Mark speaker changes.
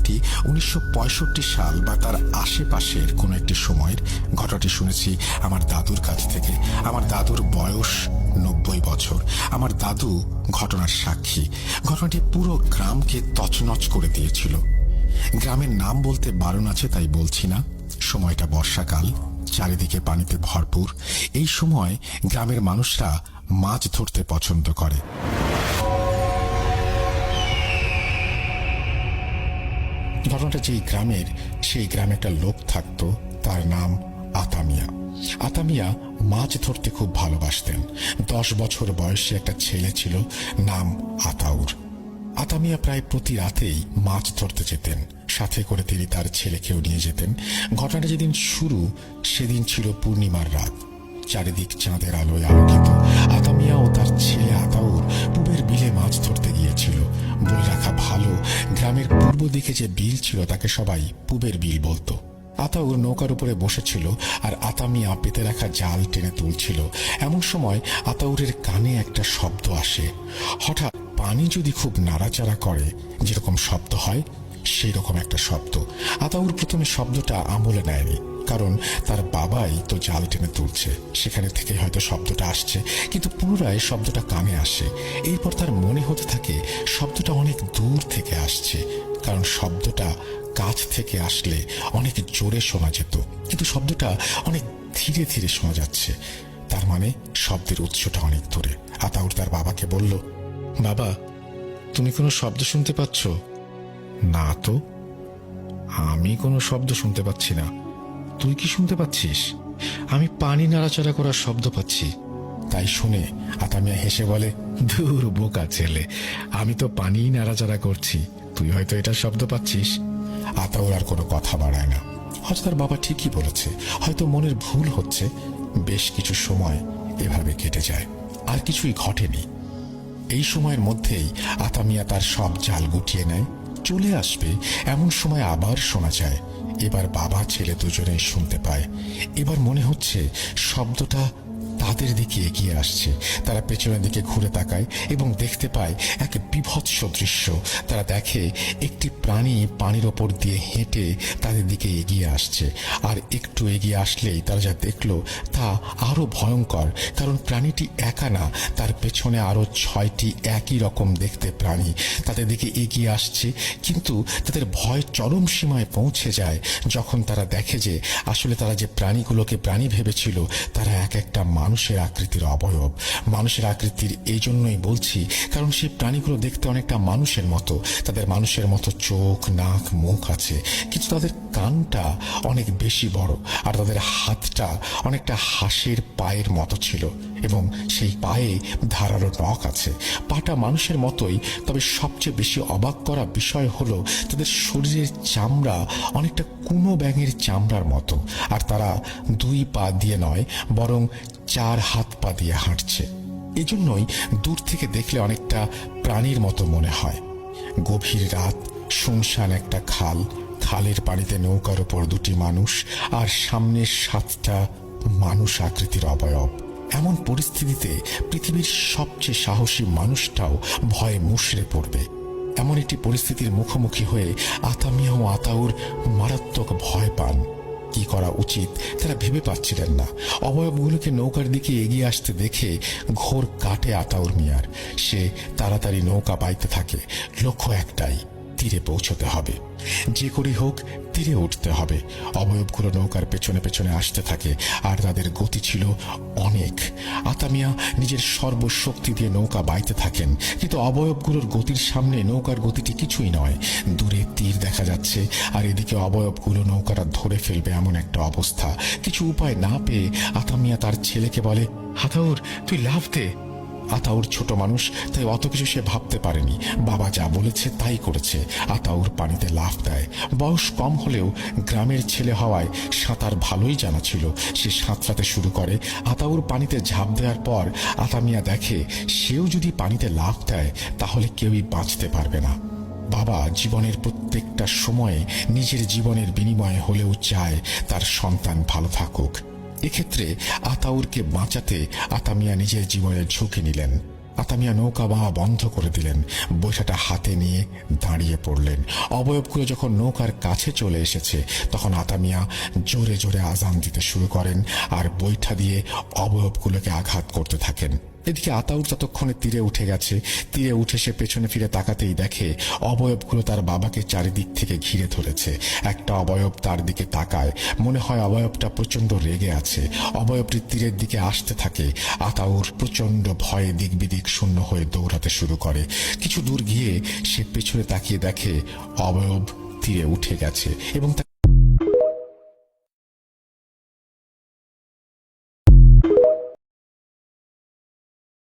Speaker 1: ঘটনাটি 1965 সাল বা তার আশেপাশের কোনো একটি সময়ের ঘটনাটি শুনেছি আমার দাদুর কাছ থেকে। আমার দাদুর বয়স 90 বছর। আমার দাদু ঘটনার সাক্ষী। ঘটনাটি পুরো গ্রামকে তছনছ করে দিয়েছিল। গ্রামের নাম বলতে বারণ আছে, তাই বলছি না। সময়টা বর্ষাকাল, চারিদিকে পানিতে ভরপুর। এই সময় গ্রামের মানুষরা মাছ ধরতে পছন্দ করে। ঘটনাটা যেই গ্রামের, সেই গ্রামে একটা লোক থাকতো, তার নাম আতামিয়া। আতামিয়া মাছ ধরতে খুব ভালোবাসতেন। 10 বছর বয়সে একটা ছেলে ছিল, নাম আতাউর। আতামিয়া প্রায় প্রতি রাতেই মাছ ধরতে যেতেন, সাথে করে তিনি তার ছেলেকেও নিয়ে যেতেন। ঘটনাটা যেদিন শুরু, সেদিন ছিল পূর্ণিমার রাত। চারিদিক চাঁদের আলোয় আলোকিত। আতামিয়া ও তার ছেলে আতাউর পূবের বিলে মাছ ধরতে গিয়েছিল। বলে রাখা ভালো, গ্রামের পূর্ব দিকে যে বিল ছিল তাকে সবাই পূবের বিল বলতো। আতাউর নৌকার উপরে বসেছিল আর আতামিয়া পেতে রাখা জাল টেনে তুলছিল। এমন সময় আতাউরের কানে একটা শব্দ আসে। হঠাৎ পানি যদি খুব নাড়াচাড়া করে যেরকম শব্দ হয়, সেই রকম একটা শব্দ। আতাউর প্রথমে শব্দটা আমলে নেয়নি, কারণ তার বাবাই তো জাল টেনে তুলছে, সেখানে থেকে হয়তো শব্দটা আসছে। কিন্তু পুনরায় শব্দটা কানে আসে। এরপর তার মনে হতে থাকে শব্দটা অনেক দূর থেকে আসছে, কারণ শব্দটা কাছ থেকে আসলে অনেক জোরে শোনা যেত, কিন্তু শব্দটা অনেক ধীরে ধীরে শোনা যাচ্ছে। তার মানে শব্দের উৎসটা অনেক দূরে। আতাউর তার বাবাকে বলল, বাবা, তুমি কোনো শব্দ শুনতে পাচ্ছ? না তো, আমি কোনো শব্দ শুনতে পাচ্ছি না। তুই কি শুনতে পাচ্ছিস? আমি পানি নাড়াচাড়া করার শব্দ পাচ্ছি। তাই শুনে আতামিয়া হেসে বলে, ধুর বোকা ছেলে, আমি তো পানি নাড়াচাড়া করছি, তুই হয়তো এটার শব্দ পাচ্ছিস। আতাউর আর কোনো কথা বাড়ায় না। হয়তো তার বাবা ঠিকই বলেছে, হয়তো মনের ভুল হচ্ছে। বেশ কিছু সময় এভাবে কেটে যায়, আর কিছুই ঘটেনি। এই সময়ের মধ্যেই আতামিয়া তার সব জাল গুটিয়ে নেয়। চলে আসবে এমন সময় আবার শোনা যায়। এবার বাবা ছেলে দুজনেই শুনতে পায়। এবার মনে হচ্ছে শব্দটা তাদের দিকে এগিয়ে আসছে। তারা পেছনের দিকে ঘুরে তাকায় এবং দেখতে পায় এক বিভৎস দৃশ্য। তারা দেখে একটি প্রাণী পানির ওপর দিয়ে হেঁটে তাদের দিকে এগিয়ে আসছে। আর একটু এগিয়ে আসলেই তারা যা দেখলো তা আরো ভয়ঙ্কর, কারণ প্রাণীটি একা না, তার পেছনে আরো 6টি একই রকম দেখতে প্রাণী তাদের দিকে এগিয়ে আসছে। কিন্তু তাদের ভয় চরম সীমায় পৌঁছে যায় যখন তারা দেখে যে আসলে তারা যে প্রাণীগুলোকে প্রাণী ভেবেছিল তারা এক একটা মানুষের আকৃতির অবয়ব। মানুষের আকৃতির এই জন্যই বলছি, কারণ সেই প্রাণীগুলো দেখতে অনেকটা মানুষের মতো। তাদের মানুষের মতো চোখ, নাক, মুখ আছে, কিন্তু তাদের কানটা অনেক বেশি বড়, আর তাদের হাতটা অনেকটা হাঁসের পায়ের মতো ছিল এবং সেই পায়ে ধারালো নখ আছে। পাটা মানুষের মতোই, তবে সবচেয়ে বেশি অবাক করা বিষয় হলো তাদের শরীরের চামড়া অনেকটা কুনো ব্যাঙের চামড়ার মতো। আর তারা 2 পা দিয়ে নয়, বরং 4 হাত পা দিয়ে হাঁটছে। এজন্যই দূর থেকে দেখলে অনেকটা প্রাণীর মতো মনে হয়। গভীর রাত, শুনশান একটা খাল, খালের পানিতে নৌকার ওপর 2টি মানুষ, আর সামনের 7টা মানুষ আকৃতির অবয়ব। এমন পরিস্থিতিতে পৃথিবীর সবচেয়ে সাহসী মানুষটাও ভয়ে মুষড়ে পড়বে। এমন একটি পরিস্থিতির মুখোমুখি হয়ে আতামিয়া ও আতাউর মারাত্মক ভয় পান। কি করা উচিত তারা ভেবে পাচ্ছিলেন না। অবয়বগুলোকে নৌকার দিকে এগিয়ে আসতে দেখে ঘোর কাটে আতাউর মিয়ার। সে তাড়াতাড়ি নৌকা বাইতে থাকে। লক্ষ্য একটাই, তীরে পৌঁছতে হবে। যে করেই হোক তীরে উঠতে হবে। অবয়বগুলো নৌকার পেছনে পেছনে আসতে থাকে, আর তাদের গতি ছিল অনেক। আতামিয়া নিজের সর্বশক্তি দিয়ে নৌকা বাইতে থাকেন, কিন্তু অবয়বগুলোর গতির সামনে নৌকার গতিটি কিছুই নয়। দূরে তীর দেখা যাচ্ছে, আর এদিকে অবয়বগুলো নৌকাটা ধরে ফেলবে এমন একটা অবস্থা। কিছু উপায় না পেয়ে আতামিয়া তার ছেলেকে বলে, আতাউর, তুই লাফ দে। আতাউর ছোট মানুষ, তাই অত কিছু সে ভাবতে পারেনি। বাবা যা বলেছে তাই করেছে। আতাউর পানিতে লাফ দেয়। বয়স কম হলেও গ্রামের ছেলে হওয়ায় সাঁতার ভালোই জানা ছিল। সে সাঁতরাতে শুরু করে। আতাউর পানিতে ঝাঁপ দেওয়ার পর আতামিয়া দেখে সেও যদি পানিতে লাফ দেয় তাহলে কেউই বাঁচতে পারবে না। বাবা জীবনের প্রত্যেকটা সময়ে নিজের জীবনের বিনিময়ে হলেও চায় তার সন্তান ভালো থাকুক। এক্ষেত্রে আতাউরকে বাঁচাতে আতামিয়া নিজের জীবনের ঝুঁকি নিলেন। আতামিয়া নৌকা বাওয়া বন্ধ করে দিলেন, বৈঠাটা হাতে নিয়ে দাঁড়িয়ে পড়লেন। অবয়বগুলো যখন নৌকার কাছে চলে এসেছে তখন আতামিয়া জোরে জোরে আজান দিতে শুরু করেন আর বৈঠা দিয়ে অবয়বগুলোকে আঘাত করতে থাকেন। এদিকে আতাউর ততক্ষণে তীরে উঠে গেছে। তীরে উঠে সে পেছনে ফিরে তাকাতেই দেখে অবয়বগুলো তার বাবাকে চারিদিক থেকে ঘিরে ধরেছে। একটা অবয়ব তার দিকে তাকায়, মনে হয় অবয়বটা প্রচন্ড রেগে আছে। অবয়বটি তীরের দিকে আসতে থাকে। আতাউর প্রচন্ড ভয়ে দিক বিদিক শূন্য হয়ে দৌড়াতে শুরু করে। কিছু দূর গিয়ে সে পেছনে তাকিয়ে দেখে অবয়ব তীরে উঠে গেছে এবং